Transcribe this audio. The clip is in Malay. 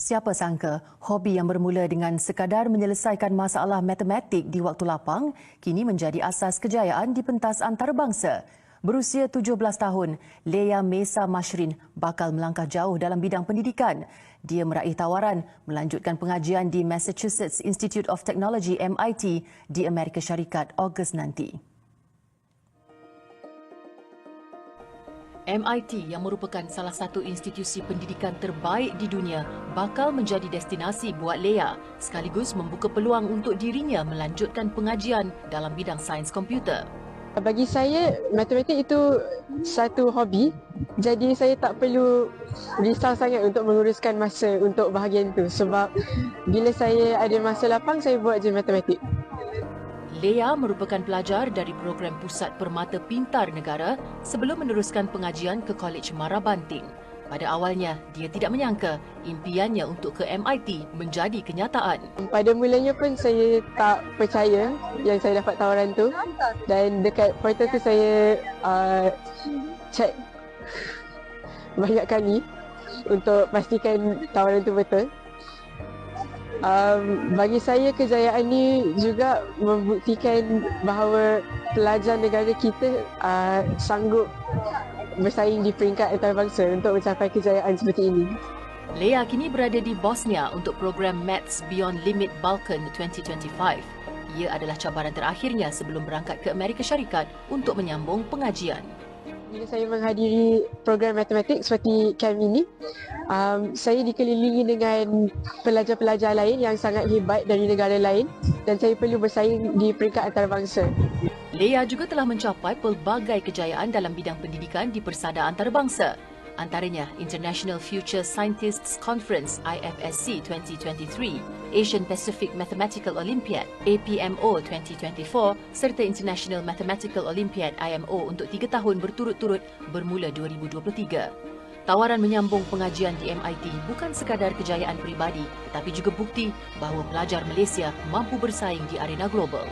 Siapa sangka, hobi yang bermula dengan sekadar menyelesaikan masalah matematik di waktu lapang kini menjadi asas kejayaan di pentas antarabangsa. Berusia 17 tahun, Leah Mesa Mashrin bakal melangkah jauh dalam bidang pendidikan. Dia meraih tawaran melanjutkan pengajian di Massachusetts Institute of Technology MIT di Amerika Syarikat Ogos nanti. MIT yang merupakan salah satu institusi pendidikan terbaik di dunia bakal menjadi destinasi buat Leah sekaligus membuka peluang untuk dirinya melanjutkan pengajian dalam bidang sains komputer. Bagi saya, matematik itu satu hobi, jadi saya tak perlu risau sangat untuk menguruskan masa untuk bahagian itu sebab bila saya ada masa lapang, saya buat je matematik. Leah merupakan pelajar dari program Pusat Permata Pintar Negara sebelum meneruskan pengajian ke Kolej Marabanting. Pada awalnya, dia tidak menyangka impiannya untuk ke MIT menjadi kenyataan. Pada mulanya pun saya tak percaya yang saya dapat tawaran tu dan dekat portal tu saya check banyak kali untuk pastikan tawaran tu betul. Bagi saya kejayaan ni juga membuktikan bahawa pelajar negara kita sanggup bersaing di peringkat antarabangsa untuk mencapai kejayaan seperti ini. Leah kini berada di Bosnia untuk program Maths Beyond Limit Balkan 2025. Ia adalah cabaran terakhirnya sebelum berangkat ke Amerika Syarikat untuk menyambung pengajian. Bila saya menghadiri program matematik seperti camp ini, saya dikelilingi dengan pelajar-pelajar lain yang sangat hebat dari negara lain dan saya perlu bersaing di peringkat antarabangsa. Leah juga telah mencapai pelbagai kejayaan dalam bidang pendidikan di persada antarabangsa. Antaranya International Future Scientists Conference IFSC 2023, Asian Pacific Mathematical Olympiad APMO 2024 serta International Mathematical Olympiad IMO untuk 3 tahun berturut-turut bermula 2023. Tawaran menyambung pengajian di MIT bukan sekadar kejayaan peribadi tetapi juga bukti bahawa pelajar Malaysia mampu bersaing di arena global.